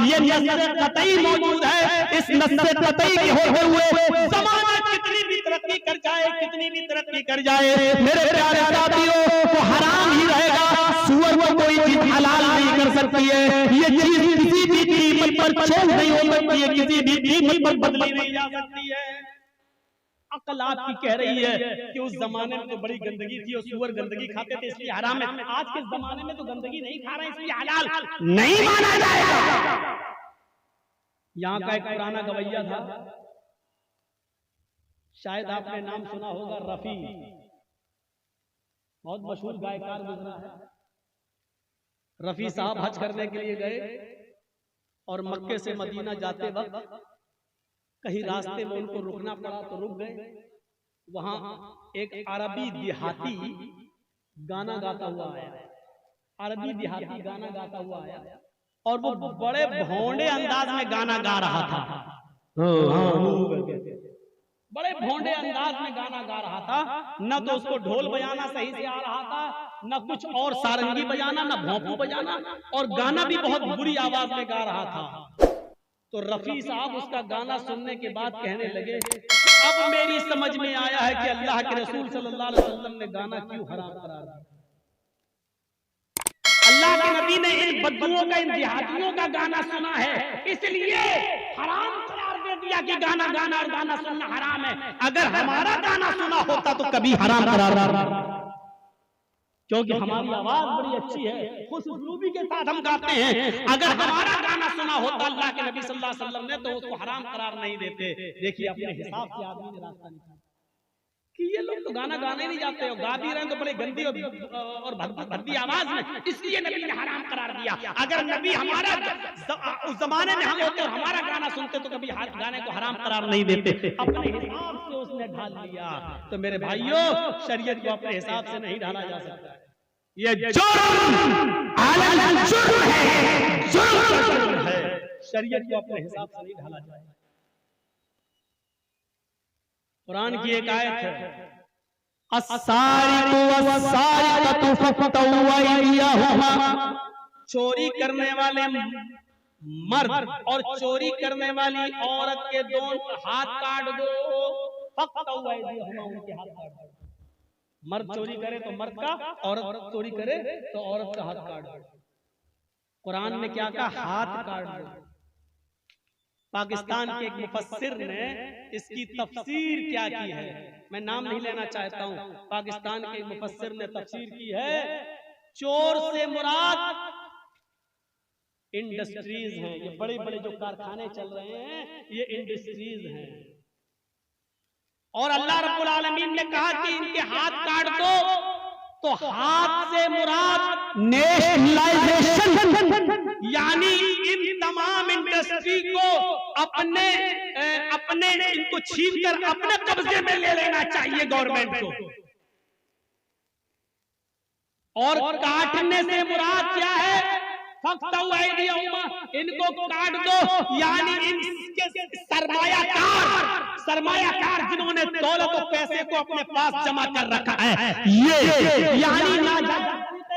ये नस्ल कतई मौजूद है। इस नस्ल कतई के होते हुए ज़माना कितनी भी तरक्की कर जाए, कितनी भी तरक्की कर जाए, मेरे प्यारे साथियों, वो हराम ही रहेगा। सूअर को कोई चीज हलाल नहीं कर सकती है। ये चीज किसी भी कीमत पर चेंज नहीं हो सकती है, किसी भी कीमत पर बदली नहीं जा सकती है। अकल आपकी कह रही है कि उस जमाने में तो बड़ी गंदगी थी और सूअर गंदगी खाते थे इसलिए हराम है। आज के जमाने में तो गंदगी नहीं खा रहे इसलिए हलाल नहीं माना जाएगा। यहाँ का एक पुराना गवैया था, शायद आपने नाम सुना होगा, रफी, बहुत मशहूर गायकार गुजरा है। रफी साहब हज करने के लिए गए और मक्के से मदीना जाते वक्त कहीं रास्ते में उनको रुकना पड़ा तो रुक गए। वहां एक अरबी देहाती गाना गाता हुआ आया, अरबी देहाती गाना गाता हुआ आया और वो बड़े भोंडे अंदाज में गाना गा रहा था। बड़े भोंडे अंदाज में गाना गा रहा था। न तो उसको ढोल बजाना सही से आ रहा था, न कुछ और सारंगी बजाना, न भोंपू बजाना, और गाना भी बहुत बुरी आवाज में गा रहा था। तो रफी साहब उसका गाना सुनने के बाद कहने लगे, अब मेरी समझ में आया है कि अल्लाह के रसूल सल्लल्लाहु अलैहि वसल्लम ने गाना क्यों हराम करार दिया। अल्लाह के नबी ने इन बद्दुओं का, इन देहातियों का गाना सुना है, इसलिए हराम करार दे दिया कि गाना गाना और गाना सुनना हराम है। अगर हमारा गाना सुना होता तो कभी हराम करार, क्योंकि हमारी आवाज बड़ी अच्छी है, खुशूबी के साथ हम गाते हैं। अगर हमारा गाना सुना होता अल्लाह के नबी सल्लल्लाहु अलैहि वसल्लम ने तो उसको हराम करार नहीं देते। देखिए अपने हिसाब से आदमी ने रास्ता निकाला कि ये लोग तो गाना गाने नहीं जाते हो, गा भी रहे हैं तो बड़े गंदी और भद्दी आवाज में, इसलिए नबी ने हराम करार दिया। अगर नबी हमारा उस जमाने में हम होते और हमारा गाना सुनते तो कभी गाने को हराम करार नहीं देते। अपने हिसाब से उसने ढाल लिया। तो मेरे भाइयों, शरीयत को अपने हिसाब से नहीं ढाला जा सकता। ये जुर्म है, शरीयत को अपने हिसाब से नहीं ढाला जाए। कुरान की एक आयत है, चोरी करने वाले मर्द और चोरी करने वाली औरत के दोनों हाथ काट दो। उनके हाथ काट दो। मर्द चोरी करे तो मर्द का, औरत चोरी करे तो औरत का हाथ काट दो। कुरान ने क्या कहा? हाथ काट दो। पाकिस्तान के एक मुफस्सिर ने इसकी तफसीर क्या की है, मैं नाम नहीं लेना चाहता हूं। पाकिस्तान के एक मुफस्सिर ने तफसीर की है, चोर से मुराद इंडस्ट्रीज हैं। ये बड़े बड़े जो कारखाने चल रहे हैं ये इंडस्ट्रीज हैं। और अल्लाह रब्बुल आलमीन ने कहा कि इनके हाथ काट दो, तो हाथ से मुराद नेशनलाइजेशन, यानी इन तमाम इंडस्ट्री को अपने इनको छीन कर अपने कब्जे में ले लेना चाहिए गवर्नमेंट को। और काटने से मुराद क्या है? इनको काट दो, यानी इनके सरमायाकार जिन्होंने दौलत और पैसे को अपने पास जमा कर रखा है, ये यानी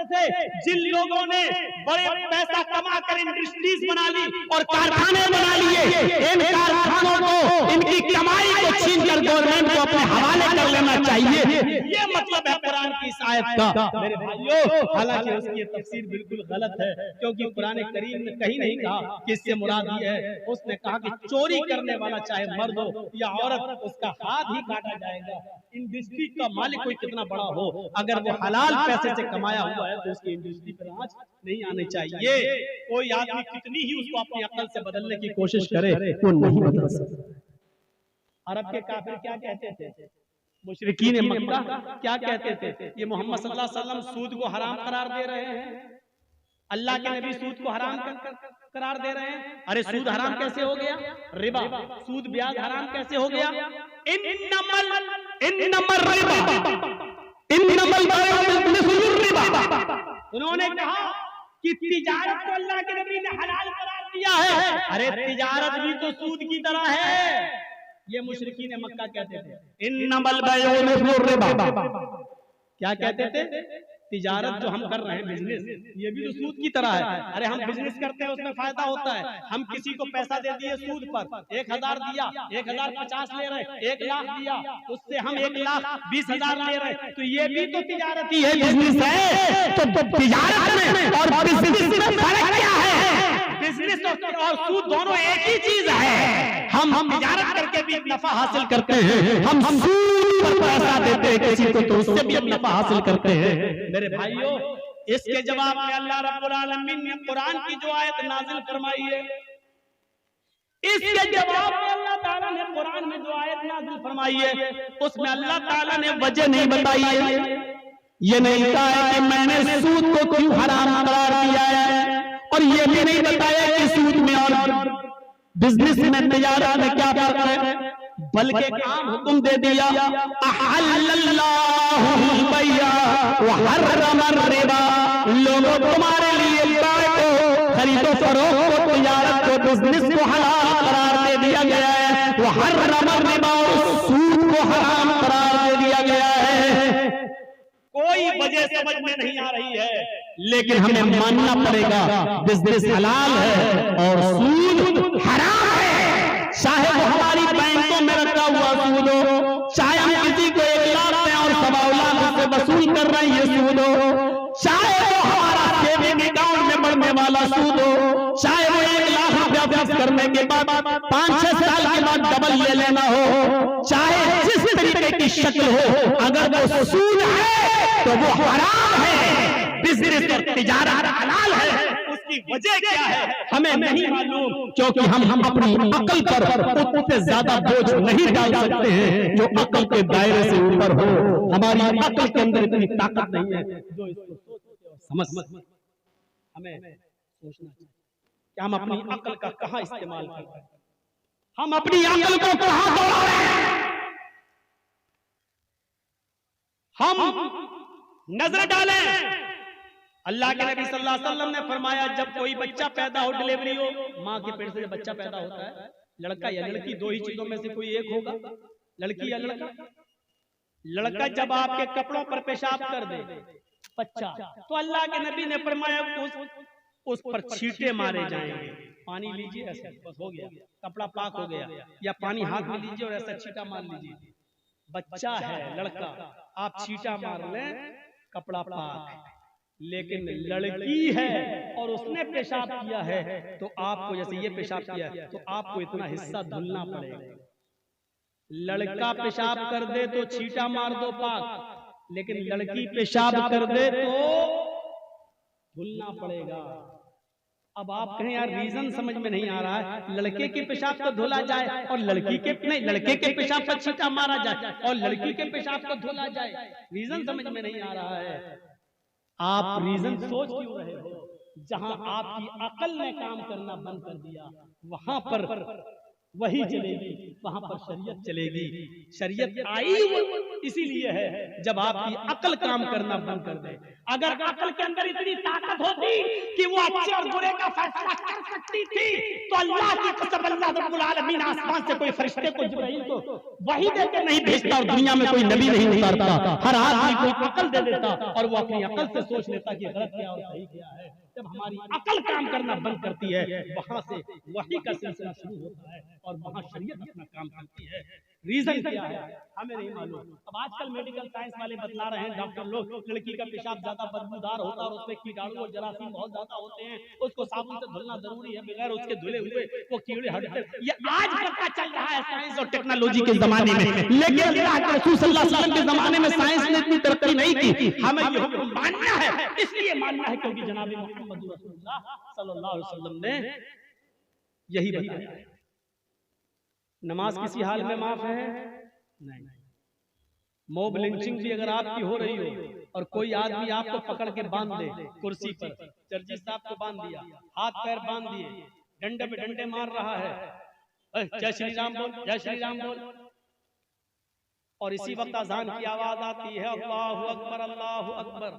से जिन लोगों ने बड़े पैसा कमा कर इंडस्ट्रीज बना ली और कारखाने बना लिए, इन कारखानों को, इनकी कमाई को छीन कर गवर्नमेंट को अपने हवाले कर लेना चाहिए। ये मतलब है कुरान की इस आयत का। मेरे भाइयों, हालांकि उसकी तफसीर बिल्कुल गलत है, क्योंकि कुरान करीम ने कहीं नहीं कहा कि इससे मुराद ये है। उसने कहा कि चोरी करने वाला चाहे मर्द हो या औरत, उसका हाथ ही काटा जाएगा। इंडस्ट्री का मालिक कोई कितना बड़ा हो, अगर वो हलाल पैसे से कमाया हुआ है तो उसकी इंडस्ट्री पर आंच नहीं आनी चाहिए। कोई आदमी कितनी ही उसको अपनी अकल से बदलने की कोशिश करे, वो नहीं बदल सकता। अरब के काफिर क्या कहते थे? मुशरिकीन मक्का क्या कहते थे? ये मोहम्मद सल्लल्लाहु अलैहि वसल्लम सूद को हराम करार दे रहे हैं, अल्लाह के नबी सूद को हराम करार दे रहे हैं। अरे सूद हराम कैसे हो गया? रिबा, सूद ब्याज हराम कैसे हो गया? उन्होंने कहा कि तिजारत को अल्लाह के नबी ने हलाल करार दिया है। अरे तिजारत भी तो सूद की तरह है। ये मुशरिकीन मक्का कहते थे। इन्नमल बैउ मिस्लुर रिबा। क्या कहते थे? तिजारत जो हम कर रहे हैं, बिजनेस, ये भी तो सूद की तरह है। अरे हम बिजनेस करते हैं, उसमें फायदा होता है। हम किसी को पैसा दे दिए सूद पर, 1000 दिया, 1050 ले रहे, 1 लाख दिया, उससे हम 1,20,000 ले रहे, तो ये भी तो तिजारत ही है, बिजनेस है। तो तिजारत में और बिजनेस में फर्क क्या है? बिजनेस और सूद दोनों एक ही चीज है। हम तिजारत करके भी नफा हासिल करते हैं, हम सूद पर पैसा देते हैं किसी को, तो उससे भी हम नफा हासिल करते हैं। मेरे भाइयों, इसके जवाब में अल्लाह रब्बुल आलमीन ने कुरान की जो आयत नाजिल फरमाई है, इसके जवाब में अल्लाह ताला ने कुरान में जो आयत नाजिल फरमाई है, उसमें अल्लाह ताला ने वजह नहीं बताई है। ये नहीं कहा है कि मैंने सूद को क्यों हराम करार दिया है, और ये भी नहीं बताया कि सूद में और बिजनेस में, तिजारत में क्या फर्क है, बल्कि काम हुक्म दे दिया, अहल्लल्लाहुल बै'a व हर्रमर रिबा। लोगों, तुम्हारे लिए गाय को, खरीदो फरोख्त को, तिजारत को, बिजनेस को हलाल करार दे दिया गया है। वो हर्रमर रिबा, सूद को हराम करार दे दिया गया है। कोई वजह समझ में नहीं आ रही है, लेकिन हमें मानना पड़ेगा बिजनेस हलाल है और सूद हराम है। चाहे वो हमारी बैंकों में रखा हुआ सूद हो, चाहे हम किसी को 1 लाख में और 1.25 लाख से वसूल कर रहे हैं, ये सूद हो, चाहे वो हमारा सेविंग अकाउंट में बढ़ने वाला सूद हो, चाहे वो 1 लाख रुपया फिक्स करने के बाद 5-6 साल के बाद डबल ले लेना हो, चाहे जिस तरीके की शक्ल हो, अगर वो सूद है तो वो हराम है। बिजनेस और तिजारत हलाल है, उसकी वजह क्या है हमें नहीं मालूम, क्योंकि हम अपनी अकल पर उतने ज्यादा बोझ नहीं डाल सकते हैं जो अकल के दायरे से ऊपर हो। हमारी अकल के अंदर इतनी ताकत नहीं है जो इसको समझ। हमें सोचना चाहिए कि हम अपनी अकल का कहाँ इस्तेमाल करते हैं, हम अपनी अकल को कहाँ दौड़ा रहे हैं। हम नजर डालें, अल्लाह के नबी सल्लल्लाहु अलैहि वसल्लम ने फरमाया, जब कोई बच्चा पैदा हो, डिलीवरी हो, माँ के पेट से जब बच्चा पैदा होता है, लड़का या लड़की, 2 ही चीजों में से कोई एक होगा, लड़की या लड़का। लड़का जब आपके कपड़ों पर पेशाब कर दे बच्चा, तो अल्लाह के नबी ने फरमाया उस पर छींटे मारे जाएंगे। पानी लीजिए, ऐसा बस हो गया, कपड़ा पाक हो गया, या पानी हाथ में लीजिए और ऐसा छींटा मार लीजिए। बच्चा है लड़का, आप छींटा मार लें, कपड़ा पाक। लेकिन लड़की है और उसने पेशाब किया है, तो आपको, जैसे ये पेशाब किया है, तो आपको इतना हिस्सा धुलना पड़ेगा। लड़का पेशाब कर दे तो छींटा मार दो पाक, लेकिन लड़की पेशाब कर दे तो धुलना पड़ेगा। अब आप कहें यार रीजन समझ में नहीं आ रहा है, लड़के के पेशाब को धुला जाए और लड़की के नहीं, लड़के के पेशाब पर छींटा मारा जाए और लड़की के पेशाब को धुला जाए, रीजन समझ में नहीं आ रहा है। आप रीजन सोच क्यों रहे हो? जहां आपकी अकल ने काम करना बंद कर दिया, वहां पर वही चलेगी, वहां पर शरीयत चलेगी। शरीयत आई इसीलिए है जब आपकी अकल काम करना बंद कर दे। अगर अकल के अंदर इतनी ताकत होती कि वो अच्छे और बुरे का फैसला कर सकती थी, तो अल्लाह की कसम, अल्लाह रब्बुल आलमीन आसमान से कोई फरिश्ते को, जिब्राइल को वही देकर नहीं भेजता और दुनिया में कोई नबी नहीं उतारता। हर आदमी को अकल दे देता और वो अपनी अकल से सोच लेता कि गलत क्या और सही क्या है। जब हमारी अकल काम करना बंद करती है, वहां से वही का सिलसिला शुरू होता है और वहां शरीयत अपना काम करती है। रीजन क्या है हमें नहीं मालूम। अब आजकल मेडिकल साइंस वाले बतला रहे हैं, डॉक्टर लोग, लड़की का पेशाब ज्यादा बदबूदार होता है और उसमें कीटाणु और जरासीम बहुत ज्यादा होते हैं, उसको साबुन से धुलना जरूरी है, बगैर उसके धुले हुए वो कीड़े हटते। ये आज पता चल रहा है साइंस और टेक्नोलॉजी के जमाने में, लेकिन अल्लाह के रसूल सल्लल्लाहु अलैहि वसल्लम के जमाने में साइंस ने इतनी तरक्की नहीं की। हमें ये हुक्म मानना है, इसलिए मानना है क्योंकि जनाब मोहम्मद रसूलुल्लाह सल्लल्लाहु अलैहि वसल्लम ने यही बताया। नमाज किसी हाल में माफ है नहीं। मॉब लिंचिंग भी अगर आपकी हो रही हो और कोई आदमी आपको पकड़ के बांध दे कुर्सी पर, जर्जी साहब को बांध दिया, हाथ पैर बांध दिए, डंडे पे डंडे मार रहा है, जय श्री राम बोल, जय श्री राम बोल, और इसी वक्त अजान की आवाज आती है अल्लाहु अकबर अल्लाहु अकबर,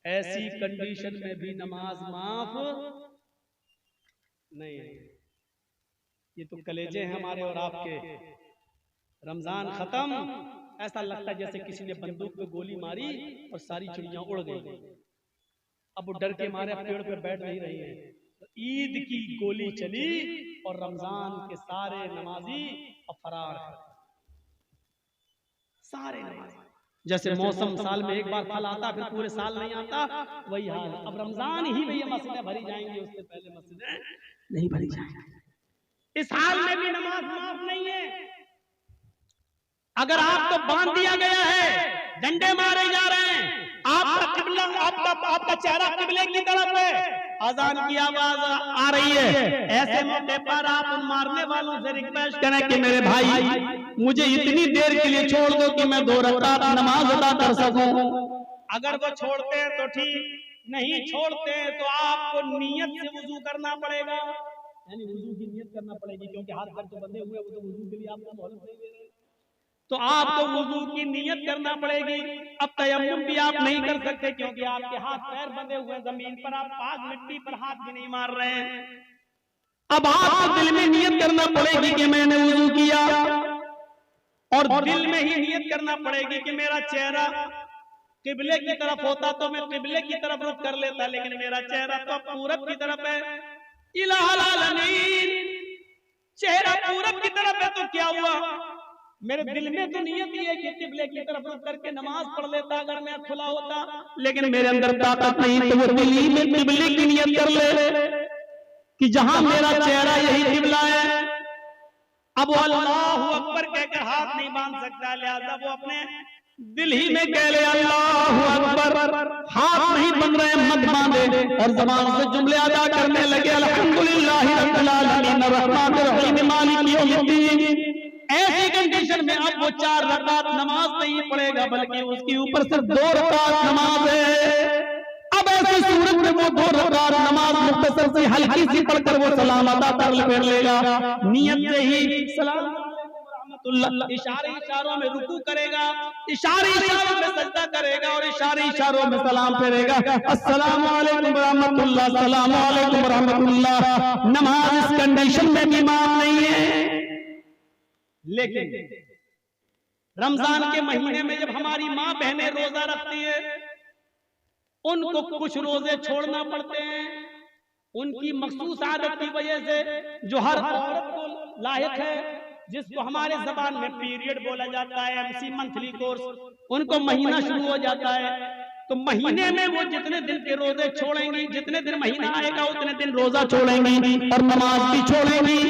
ऐसी कंडीशन में भी नमाज माफ नहीं। ये तो कलेजे हैं हमारे और आपके, रमजान खत्म, ऐसा लगता है जैसे किसी ने बंदूक पे गोली मारी और सारी चिड़ियां उड़ गई। अब वो डर के मारे पेड़ पे बैठ नहीं रही है। तो ईद की गोली चली और रमजान के सारे नमाजी फरार है, सारे नमाजी। जैसे मौसम साल में एक बार फल आता फिर पूरे साल नहीं आता, वही हाल। अब रमजान ही में ये मस्जिदें भरी जाएंगी, उससे पहले मस्जिदें नहीं भरी जाएंगी। इस हाल में भी नमाज माफ नहीं है। अगर आपको बांध दिया गया है, डंडे मारे जा रहे हैं, आपका किबला आपका चेहरा किबले की तरफ है, अजान की आवाज आ रही है, ऐसे मौके पर आप उन मारने वालों से रिक्वेस्ट करें कि मेरे भाई मुझे इतनी देर के लिए छोड़ दो कि मैं 2 रकात नमाज अदा कर सकूं। अगर वो छोड़ते हैं तो ठीक, नहीं छोड़ते हैं तो आपको नियत से वुजू करना पड़ेगा, यानी वुजू की नियत करना पड़ेगी, क्योंकि हाथ पैर तो बंधे हुए, वो तो वुजू के लिए आपको मोहलत नहीं दे रहे, तो आपको वुजू की नियत करना पड़ेगी। अब तयम्मुम भी आप नहीं कर सकते क्योंकि आपके हाथ पैर बंधे हुए, जमीन पर आप पाक मिट्टी पर हाथ भी नहीं मार रहे हैं। अब आपको दिल में नियत करना पड़ेगी कि मैंने वुजू किया, और दिल में ही नियत करना पड़ेगी कि मेरा चेहरा किबले की तरफ होता तो मैं किबले की तरफ रुख कर लेता, लेकिन मेरा चेहरा तो पूरब की तरफ है। इलाहुल आलमीन, चेहरा पूरब की तरफ है तो क्या हुआ, मेरे दिल में तो नियत ही है कि किबले की तरफ रुख करके नमाज पढ़ लेता अगर मैं खुला होता, लेकिन मेरे अंदर ताकत नहीं, तो वो दिल ही में किबले की नियत कर ले कि जहां मेरा चेहरा यही किबला है। अब वो अल्लाहु अकबर कहकर हाथ नहीं बांध सकता, लिहाजा वो अपने दिल ही में कह ले अल्लाहु अकबर, हाथ नहीं बन रहे मत बांधे, और ज़बान से जुमले अदा करने लगे अल्हम्दुलिल्लाहि रब्बिल आलमीन अर्रहमानिर रहीम मालिक यौमिद्दीन। ऐसी कंडीशन में अब वो 4 रकात नमाज नहीं पढ़ेगा, बल्कि उसके ऊपर सिर्फ 2 रकात नमाज है। अब ऐसी सूरत में वो 2 रकात नमाज मुख्तसर सी हल्की सी पढ़कर वो सलाम अदा कर लेगा, नियत से ही सलाम इशारों में रुकू करेगा, इशारों में सजदा करेगा, और इशारों में सलाम फेरेगा, अस्सलामु अलैकुम रहमतुल्लाह, अस्सलामु अलैकुम रहमतुल्लाह। नमाज इस कंडीशन में भी माफ नहीं है। लेकिन रमजान के महीने में जब हमारी माँ बहनें रोजा रखती है, उनको कुछ रोजे छोड़ना पड़ते हैं, उनकी मखसूस आदत की वजह से, जो हर औरत को लायक है, जिसको हमारे जबान में पीरियड बोला जाता है, एमसी मंथली कोर्स, उनको महीना शुरू हो जाता है, तो महीने में वो जितने दिन के रोजे छोड़ेंगी, जितने दिन महीना आएगा उतने दिन रोजा छोड़ेंगी और नमाज भी छोड़ेंगी,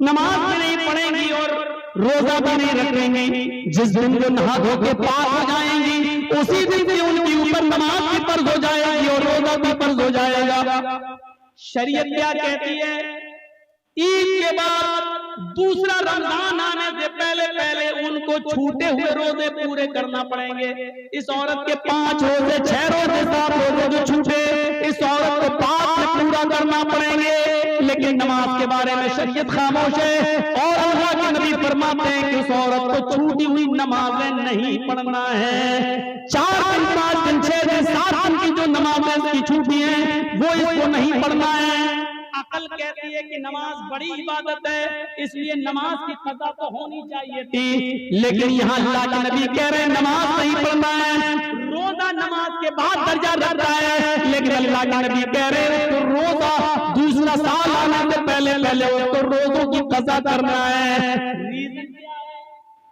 नमाज भी नहीं पढ़ेंगी और रोजा भी नहीं रखेंगी। जिस दिन वो नहा धो के पाक हो जाएंगी, उसी दिन से उनके ऊपर नमाज भी फर्ज हो जाएगी और रोजा भी फर्ज हो जाएगा। शरीयत क्या कहती है, ईद के बाद दूसरा रमजान आने से पहले उनको छूटे हुए रोजे पूरे करना पड़ेंगे। इस औरत के 5 रोजे, 6 रोजे, 7 रोजे जो छूटे, इस औरत को 5 में पूरा करना पड़ेंगे। लेकिन नमाज के बारे में शरीयत खामोश है, और अल्लाह के नबी फरमाते हैं कि उस औरत को छूटी हुई नमाजें नहीं पढ़ना है। 4 दिन, 5 दिन, 6 दिन, 7 दिन की जो नमाजें की छूटी हैं वो इसको नहीं पढ़ना है। अकल कहती है कि नमाज बड़ी इबादत है, इसलिए नमाज की कज़ा तो होनी चाहिए थी, लेकिन यहाँ अल्लाह के नबी कह रहे हैं नमाज नहीं पढ़ना है। रोजा नमाज के बाद दर्जा रखता है, लेकिन अल्लाह के नबी कह रहे हैं तो रोजा दूसरा साल आने से पहले उसको रोजों की कज़ा करना है। रीजन क्या है,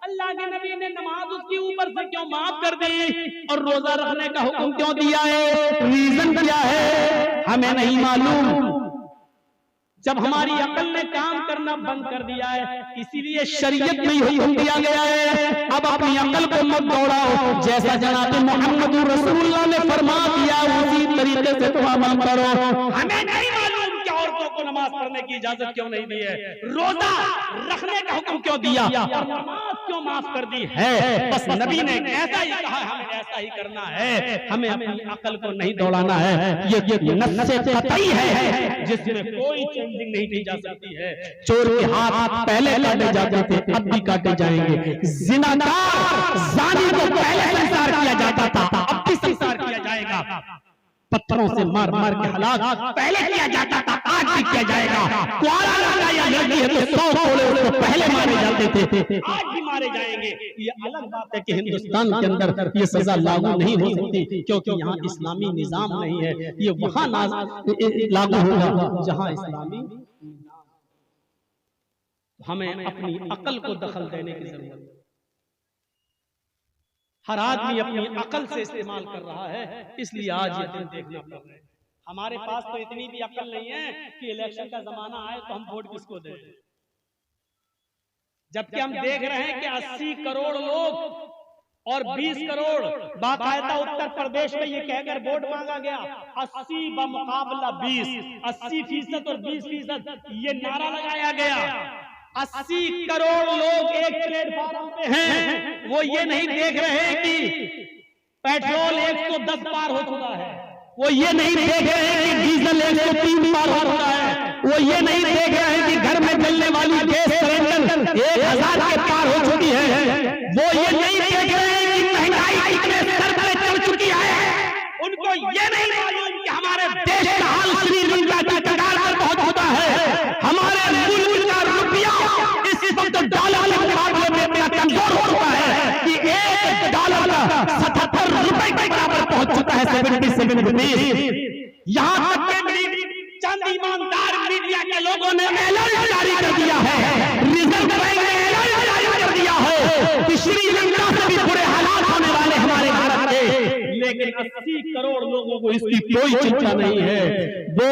अल्लाह के नबी ने नमाज उसके ऊपर से क्यों माफ कर दी और रोजा रखने का हुक्म क्यों दिया है, रीजन क्या है हमें नहीं मालूम। जब हमारी अकल ने काम करना बंद कर दिया है, इसीलिए शरीयत में हुक्म दिया गया है अब अपनी अकल को मत दौड़ाओ, जैसा जनाब मोहम्मद रसूलुल्लाह ने फरमा दिया उसी तरीके से तुम अमल करो। हमें नहीं मालूम कि औरतों को नमाज पढ़ने की इजाजत क्यों नहीं दी है, रोजा रखने का हुक्म क्यों दिया, नमाज क्यों माफ कर दी है। बस नबी ने ऐसा ही कहा, हमें ऐसा ही करना है, हमें अपनी अकल को नहीं दौड़ाना है। ये नस्से कतई है जिसमें कोई चेंजिंग नहीं की जा सकती है। चोर के हाथ पहले काटे जाते थे, अब भी काटे जाएंगे। ज़िनाकार ज़ानी को पहले संसार किया जाता था, अब भी संसार किया जाएगा। पत्थरों से मार मार के हलाक पहले किया जाता था, आज भी किया जाएगा। कुआरा लगाया लड़की है तो 100 कोड़े उसको पहले मारे जाते थे, आज भी मारे जाएंगे। ये अलग बात है कि हिंदुस्तान के अंदर ये सजा लागू नहीं हो सकती, क्योंकि यहाँ इस्लामी निजाम नहीं है। ये वहां लागू होगा जहां इस्लामी। हमें अपनी अकल को दखल देने की जरूरत है। हर आदमी अपनी अकल से इस्तेमाल कर रहा है, इसलिए आज ये दिन देखना पड़ रहा है। हमारे पास तो इतनी भी अकल नहीं है कि इलेक्शन का जमाना आए तो हम वोट किसको दें, जबकि हम देख रहे हैं कि 80 करोड़ लोग और 20 करोड़ बाकायदा उत्तर प्रदेश में ये कहकर वोट मांगा गया 80 बमुकाबला 20, 80% और 20% ये नारा लगाया गया। 80 करोड़ लोग एक प्लेटफॉर्म पे हैं, वो ये नहीं देख रहे हैं कि पेट्रोल 110 पार हो चुका है, वो ये नहीं देख रहे हैं कि डीजल 103 पार हो चुका है, वो ये नहीं देख रहे हैं कि घर में चलने वाली गैस सिलेंडर 1000 के पार हो चुकी है, वो ये नहीं देख रहे हैं कि महंगाई कितने स्तर पर चढ़ चुकी है। उनको ये नहीं मालूम कि हमारे देश का हाल श्रीलंका की कगार पर पहुंच चुका है। हमारे मुल्क का रुपया इस वक्त डॉलर के मुकाबले में इतना कमजोर हो चुका है कि $1 77 रुपए के बराबर पहुंच चुका है, 77 रुपीज। यहाँ तक कि चंद ईमानदार मीडिया के लोगों ने ऐलान जारी कर दिया है, रिजर्व बैंक ने ऐलान जारी कर दिया है कि श्रीलंका से भी बुरे हालात होने वाले हमारे भारत के। लेकिन 80 करोड़ लोगों को इसकी कोई चिंता नहीं है, वो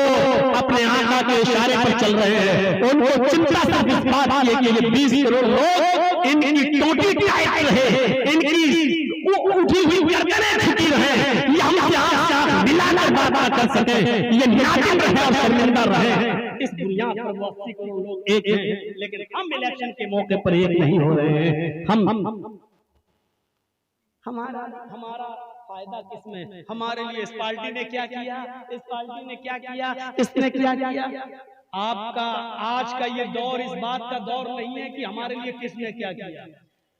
अपने आका के इशारे पर चल रहे हैं। उनको चिंता सिर्फ इस बात की है कि ये 20 करोड़ लोग इनकी टोटी टाइट रहे, इनकी उठी हुई गर्दनें झुकी रहे, ये हम यहाँ मिलाकर बात कर सके, ये नादिम रहे और शर्मिंदा रहे। इस दुनिया पर 80 करोड़ लोग एक हैं, लेकिन हम इलेक्शन के मौके पर एक नहीं हो रहे हैं। हमारा फायदा किसमें? हमारे लिए इस पार्टी ने क्या किया, इस पार्टी ने क्या किया, इसने क्या किया। आपका आज का ये दौर इस बात का दौर नहीं है कि हमारे लिए किसने क्या किया।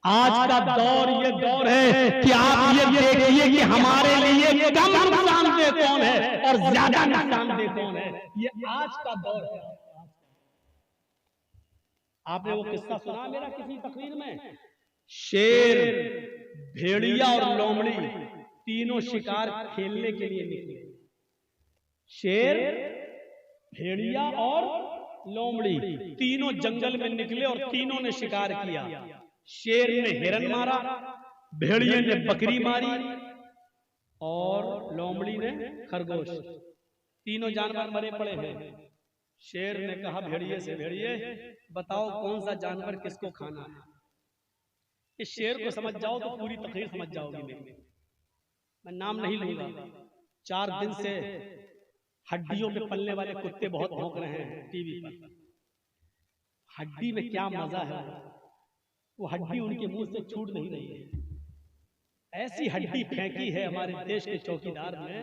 आज का दौर ये दौर है कि आप ये देखिए कि हमारे लिए कम नुकसानदेह कौन है और ज्यादा नुकसानदेह कौन है। ये आज का दौर है। आपने वो किस्सा सुना मेरा किसी तकरीर में, शेर, भेड़िया और लोमड़ी तीनों शिकार खेलने के लिए निकले। शेर, भेड़िया और लोमड़ी तीनों जंगल में निकले और तीनों ने शिकार किया। शेर ने हिरन मारा, भेड़िए ने बकरी मारी और लोमड़ी ने खरगोश। तीनों जानवर मरे पड़े हैं। शेर ने कहा भेड़िए से, भेड़िए बताओ कौन सा जानवर किसको खाना है। इस शेर को समझ जाओ तो पूरी तकरीर समझ जाओगी। मैं नाम नहीं लूंगा। 4 दिन से हड्डियों पे पलने वाले कुत्ते बहुत भौंक रहे हैं टीवी पर। हड्डी में क्या मजा है, वो हड्डी उनके मुंह से छूट नहीं रही है। ऐसी हड्डी फेंकी है हमारे देश के चौकीदार ने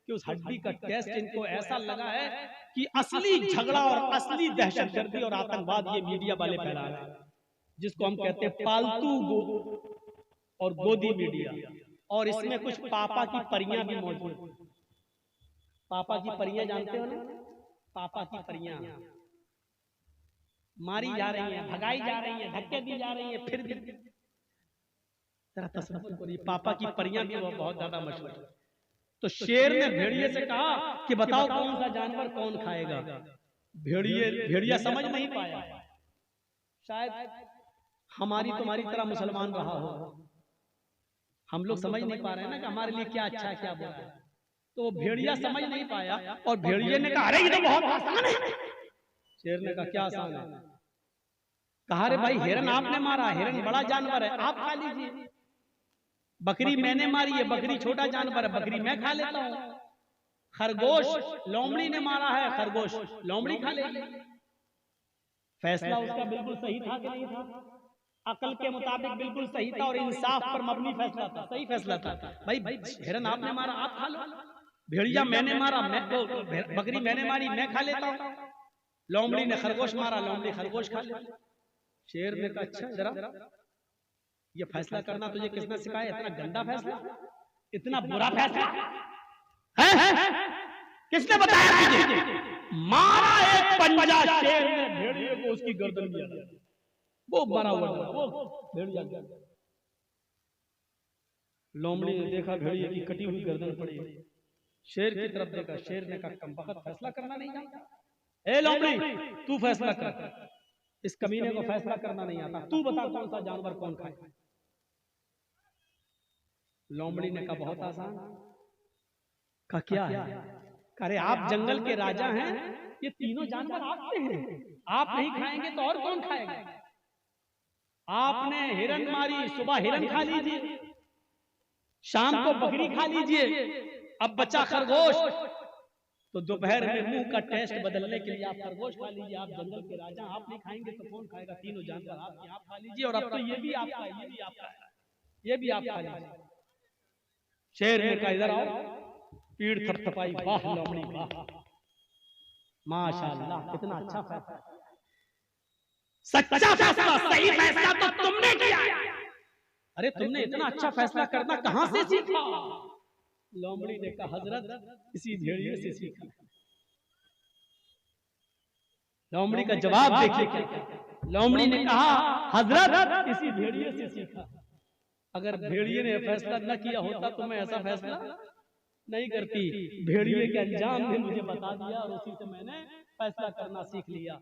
कि उस हड्डी का टेस्ट इनको ऐसा लगा है कि असली झगड़ा और असली दहशतगर्दी और आतंकवाद ये मीडिया वाले फैला रहे हैं, जिसको हम कहते हैं पालतू और गोदी मीडिया। और इसमें कुछ पापा की परियां भी मौजूद हैं। पापा की परियां जानते हो ना? पापा की परियां मारी जा रही हैं, भगाई जा रही हैं, धक्के दी जा रही हैं, फिर भी जरा तसव्वुर करिए, पापा की परियां भी बहुत ज्यादा मशहूर है। तो शेर ने भेड़िए से कहा कि बताओ कौन सा जानवर कौन खाएगा। भेड़िया समझ नहीं पाया। शायद हमारी तुम्हारी तरह मुसलमान रहा हो, हम लोग समझ नहीं पा रहे हैं ना कि हमारे लिए क्या अच्छा है क्या बुरा है। तो भेड़िया समझ नहीं पाया और भेड़िए ने कहा अरे ये तो बहुत आसान है। शेर ने कहा क्या आसान है? कहा रे भाई हिरन आपने मारा, हिरन बड़ा जानवर है, आप खा लीजिए। बकरी मैंने मारी है, बकरी छोटा जानवर है, बकरी मैं खा लेता हूँ। खरगोश लोमड़ी ने मारा है, खरगोश लोमड़ी खा लेगी। फैसला उसका बिल्कुल सही था कि नहीं था? अकल के मुताबिक बिल्कुल सही था और इंसाफ पर मबनी फैसला था, सही फैसला था। भाई हिरन आपने मारा आप खा लो, भेड़िया मैंने मारा, बकरी मैंने मारी मैं खा लेता हूँ। लोमड़ी ने खरगोश मारा, लोमड़ी खरगोश खा ले। शेर ने कहा अच्छा जरा ये फैसला करना तुझे किसने सिखाया? इतना गंदा फैसला, इतना बुरा फैसला किसने बताया तुझे? मारा एक पंजा शेर ने भेड़िए को उसकी गर्दन भी अलग, वो मरा हुआ वो भेड़िया गया। लोमड़ी ने देखा भेड़िए की कटी हुई गर्दन पड़ी, शेर की तरफ देखा, शेर ने कहा कम वक्त फैसला करना नहीं आता, ए लोमड़ी तू फैसला कर, इस कमीने को फैसला करना नहीं आता, तू बता कौन सा जानवर कौन खाए। लोमड़ी ने कहा बहुत आसान। कहा क्या है? अरे आप जंगल के राजा हैं, ये तीनों जानवर आपके हैं, आप नहीं खाएंगे तो और कौन खाएगा? आपने हिरन मारी, सुबह हिरन खा लीजिए, शाम को बकरी खा लीजिए, अब बचा खरगोश, तो दोपहर में मुंह का टेस्ट बदलने के लिए आप खरगोश खा लीजिए। आप जंगल के राजा, आप नहीं खाएंगे तो कौन खाएगा? तीनों जानवर आप खा लीजिए, और अब तो ये भी आपका है, ये भी आपका है, ये भी आप खा लीजिए। शेर ने कहा इधर आओ, पीड़ थपथपाई, वाह लोमड़ी वाह, माशाअल्लाह कितना अच्छा फैसला, सच्चा फैसला, सही फैसला तो तुमने किया। अरे तुमने इतना अच्छा फैसला करना कहां से सीखा? लोमड़ी ने कहा हजरत इसी भेड़िए से सीखा। लोमड़ी का जवाब देखिए क्या। लोमड़ी ने कहा हजरत इसी भेड़िए से सीखा। अगर भेड़िए ने फैसला न किया होता तो मैं ऐसा फैसला नहीं करती। भेड़िए के अंजाम ने मुझे बता दिया और उसी से मैंने फैसला करना सीख लिया।